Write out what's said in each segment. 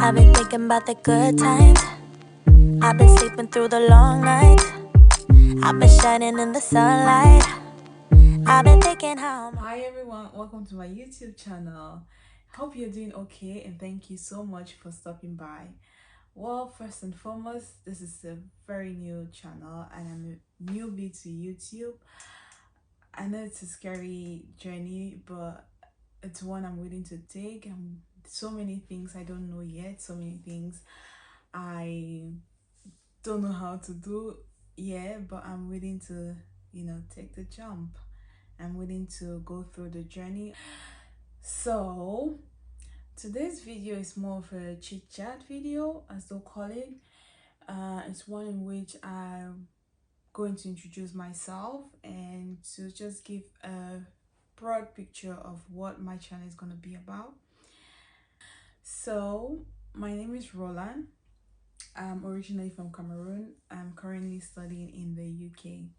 I've been thinking about the good times. I've been sleeping through the long nights. I've been shining in the sunlight. I've been thinking how. Hi everyone, welcome to my YouTube channel. Hope you're doing okay and thank you so much for stopping by. Well, first and foremost, this is a very new channel and I'm a newbie to YouTube. I know it's a scary journey, but it's one I'm willing to take. And so many things I don't know yet, so many things I don't know how to do yet, but I'm willing to, take the jump. I'm willing to go through the journey. So today's video is more of a chit chat video, as they'll call it. It's one in which I'm going to introduce myself and to just give a broad picture of what my channel is going to be about. So my name is Roland. I'm originally from Cameroon. I'm currently studying in the UK.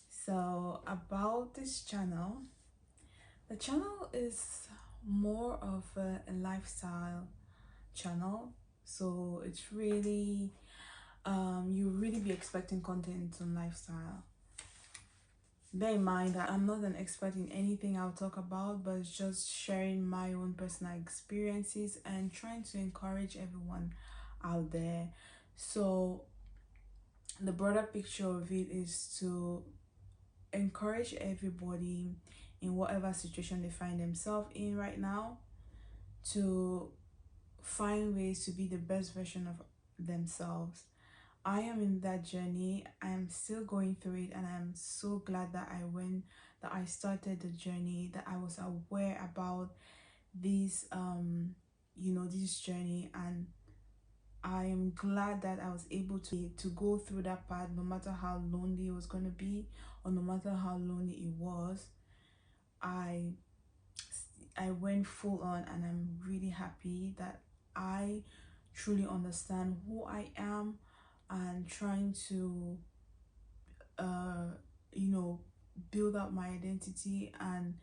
So about this channel, the channel is more of a lifestyle channel. So it's really you really be expecting content on lifestyle. Bear in mind that I'm not an expert in anything I'll talk about, but it's just sharing my own personal experiences and trying to encourage everyone out there. So the broader picture of it is to encourage everybody in whatever situation they find themselves in right now to find ways to be the best version of themselves. I am in that journey. I am still going through it, and I'm so glad that I started the journey, that I was aware about this this journey, and I am glad that I was able to go through that part, no matter how lonely it was going to be, or no matter how lonely it was. I I went full on, and I'm really happy that I truly understand who I am and trying to uh you know build up my identity and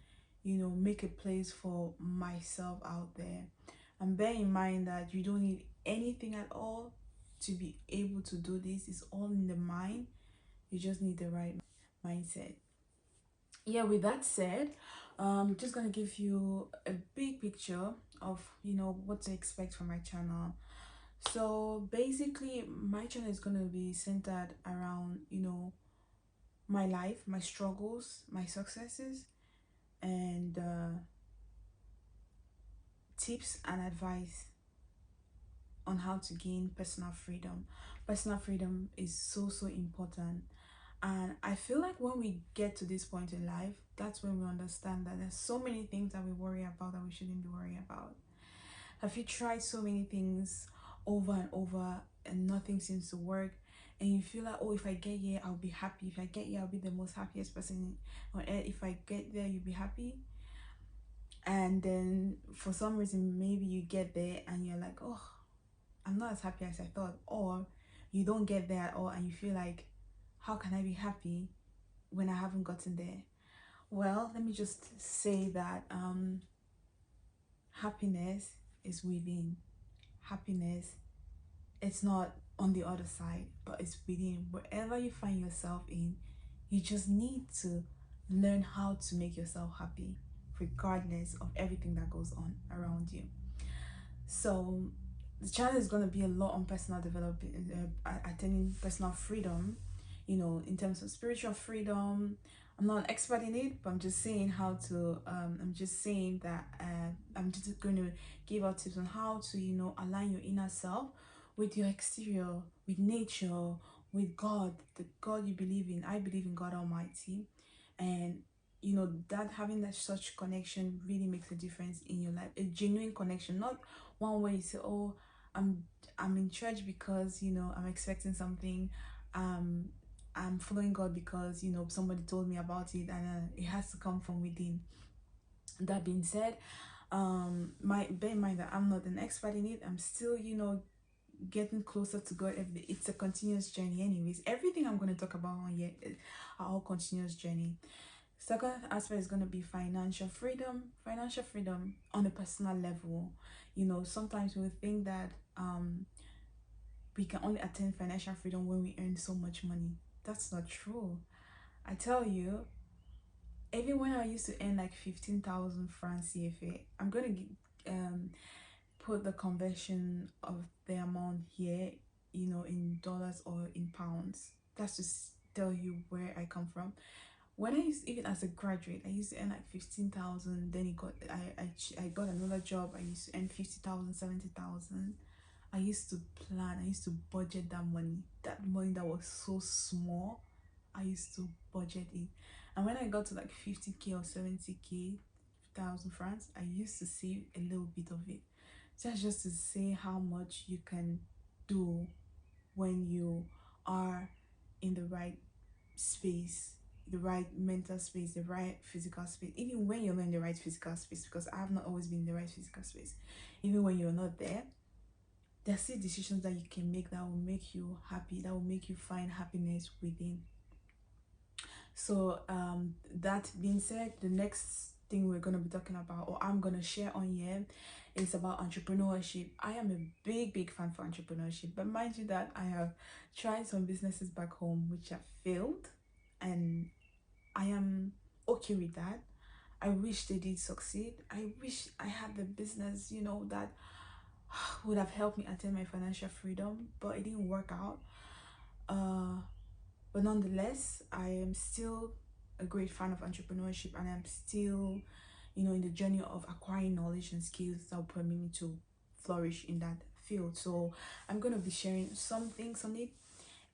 make a place for myself out there. And bear in mind that you don't need anything at all to be able to do this. It's all in the mind. You just need the right mindset. Yeah, with that said, just gonna give you a big picture of what to expect from my channel. So basically my channel is gonna be centered around my life, my struggles, my successes, and tips and advice on how to gain personal freedom. Personal freedom is so important, and I feel like when we get to this point in life, that's when we understand that there's so many things that we worry about that we shouldn't be worrying about. Have you tried so many things over and over and nothing seems to work, and you feel like, oh, if I get here I'll be happy, if I get here I'll be the most happiest person on earth, if I get there you'll be happy, and then for some reason maybe you get there and you're like, oh, I'm not as happy as I thought, or you don't get there at all and you feel like, how can I be happy when I haven't gotten there? Well, let me just say that happiness is within. Happiness, it's not on the other side, but it's within. Wherever you find yourself in, you just need to learn how to make yourself happy regardless of everything that goes on around you. So the channel is going to be a lot on personal development, attaining personal freedom, in terms of spiritual freedom. I'm not an expert in it, but I'm just saying how to I'm just saying that I'm just going to give out tips on how to align your inner self with your exterior, with nature, with God, the God you believe in. I believe in God Almighty, and that having that such connection really makes a difference in your life. A genuine connection, not one where you say, oh, i'm I'm in church because I'm expecting something, um I'm following God because somebody told me about it, and it has to come from within. That being said, bear in mind that I'm not an expert in it. I'm still getting closer to God every day. It's a continuous journey anyways. Everything I'm going to talk about on here are all continuous journey. Second aspect is going to be financial freedom. Financial freedom on a personal level. You know, sometimes we think that we can only attain financial freedom when we earn so much money. That's not true. I tell you, even when I used to earn like 15,000 francs CFA, I'm gonna put the conversion of the amount here, you know, in dollars or in pounds. That's just tell you where I come from. When I used, even as a graduate, I used to earn like 15,000. Then it got I got another job. I used to earn 50,000, 70,000. I used to plan. I used to budget that money. That money that was so small, I used to budget it. And when I got to like 50K or 70K thousand francs, I used to save a little bit of it. That's just to say how much you can do when you are in the right space, the right mental space, the right physical space. Even when you're not in the right physical space, because I have not always been in the right physical space. Even when you're not there, there are still decisions that you can make that will make you happy, that will make you find happiness within. So that being said, the next thing we're going to be talking about, or I'm going to share on here, is about entrepreneurship. I am a big fan for entrepreneurship, but mind you that I have tried some businesses back home which have failed, and I am okay with that. I wish they did succeed. I wish I had the business, you know, that would have helped me attain my financial freedom, but it didn't work out. uh but nonetheless, I am still a great fan of entrepreneurship, and I'm still, you know, in the journey of acquiring knowledge and skills that will permit me to flourish in that field. So I'm going to be sharing some things on it.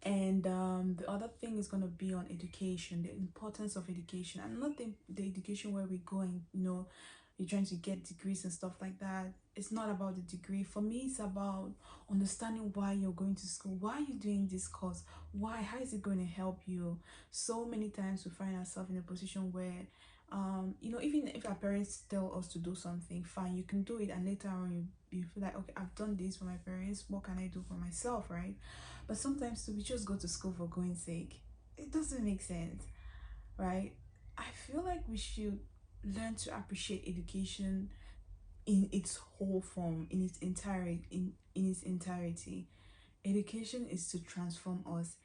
And the other thing is going to be on education, the importance of education, and not the education where we're going, you know, you're trying to get degrees and stuff like that. It's not about the degree. For me, it's about understanding why you're going to school. Why are you doing this course? Why? How is it going to help you? So many times we find ourselves in a position where you know, even if our parents tell us to do something, fine, you can do it, and later on you feel like, okay, I've done this for my parents, what can I do for myself, right? But sometimes we just go to school for going sake. It doesn't make sense, right? I feel like we should learn to appreciate education in its whole form, in its entirety, in its entirety. Education is to transform us.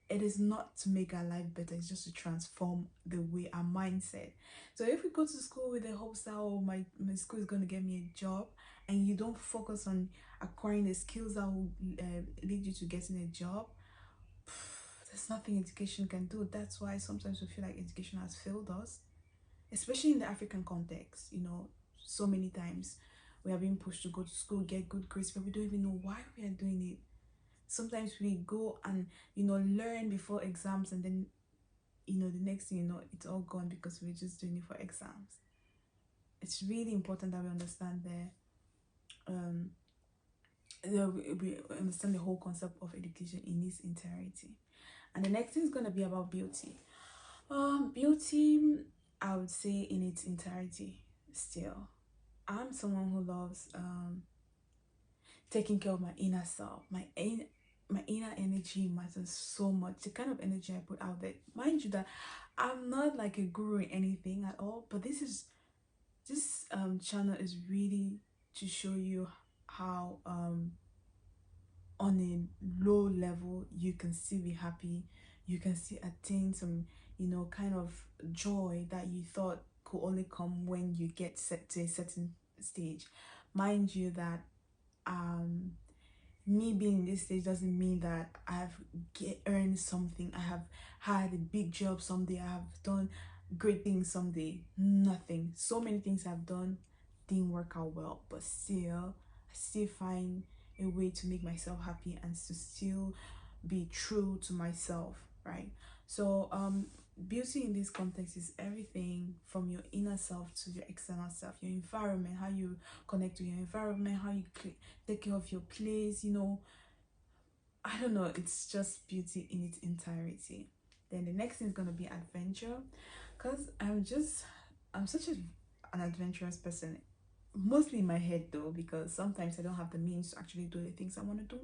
It is not to make our life better, it's just to transform the way our mindset. So if we go to school with the hopes that, oh, my school is going to get me a job, and you don't focus on acquiring the skills that will lead you to getting a job, there's nothing education can do. That's why sometimes we feel like education has failed us, especially in the African context. You know, so many times we are being pushed to go to school, get good grades, but we don't even know why we are doing it. Sometimes we go and, you know, learn before exams, and then, you know, the next thing you know, it's all gone because we're just doing it for exams. It's really important that we understand um we understand the whole concept of education in its entirety. And the next thing is going to be about beauty. Beauty, I would say in its entirety. Still, I'm someone who loves taking care of my inner self. My inner energy matters so much. The kind of energy I put out there. Mind you that I'm not like a guru in anything at all, but this channel is really to show you how on a low level you can still be happy, you can still attain some, you know, kind of joy that you thought could only come when you get set to a certain stage. Mind you that me being in this stage doesn't mean that I have earned something, I have had a big job someday, I have done great things someday. Nothing. So many things I've done didn't work out well, but still I still find a way to make myself happy and to still be true to myself, right? So beauty in this context is everything from your inner self to your external self, your environment, how you connect to your environment, how you take care of your place, you know. I don't know, it's just beauty in its entirety. Then the next thing is going to be adventure, because I'm such an adventurous person, mostly in my head though, because sometimes I don't have the means to actually do the things I want to do.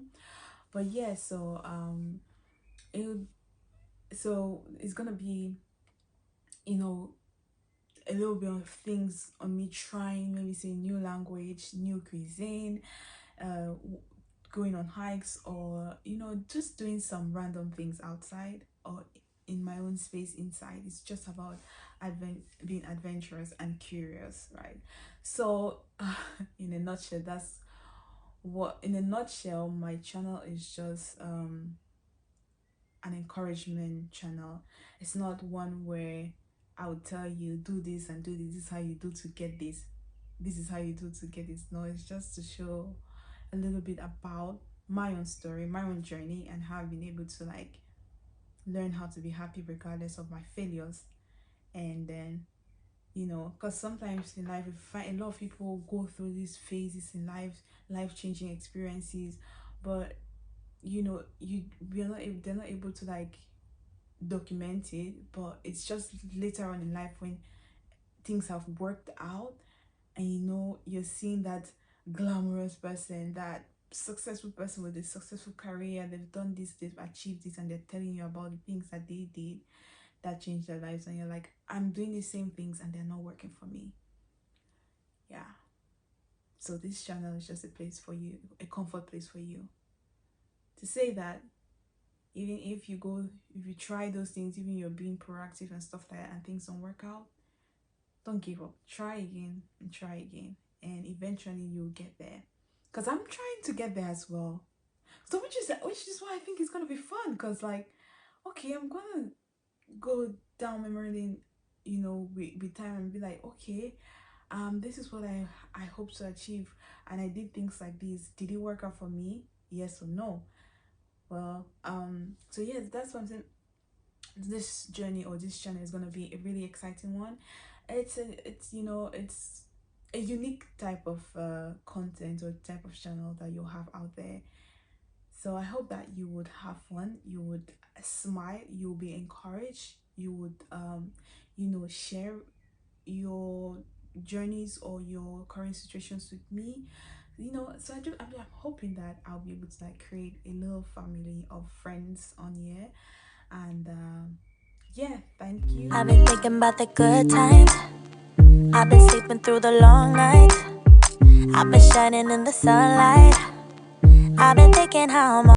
But yeah, so it would, so it's gonna be, you know, a little bit of things on me trying, maybe say new language, new cuisine, going on hikes, or just doing some random things outside or in my own space inside. It's just about being adventurous and curious, right? So in a nutshell, my channel is just an encouragement channel. It's not one where I would tell you do this and do this. This is how you do to get this. This is how you do to get this. No, it's just to show a little bit about my own story, my own journey, and how I've been able to like learn how to be happy regardless of my failures. And then because sometimes in life we find a lot of people go through these phases in life changing experiences, but they're not able to like document it, but it's just later on in life when things have worked out, and you're seeing that glamorous person, that successful person with a successful career. They've done this, they've achieved this, and they're telling you about the things that they did that changed their lives, and you're like, I'm doing the same things and they're not working for me. Yeah. So this channel is just a place for you, a comfort place for you, to say that even if you try those things, even you're being proactive and stuff like that, and things don't work out, don't give up. Try again and try again, and eventually you'll get there. Because I'm trying to get there as well. So which is why I think it's gonna be fun. Because like, okay, I'm gonna go down memory lane, with time, and be like, okay, this is what I hope to achieve, and I did things like this. Did it work out for me? Yes or no? Well, so yes, that's what I'm saying. This journey or this channel is gonna be a really exciting one. It's a unique type of content or type of channel that you'll have out there. So I hope that you would have fun, you would smile, you'll be encouraged, you would share your journeys or your current situations with me. So I'm hoping that I'll be able to like create a little family of friends on here. And yeah, thank you. I've been thinking about the good times. I've been sleeping through the long nights. I've been shining in the sunlight. I've been thinking how I'm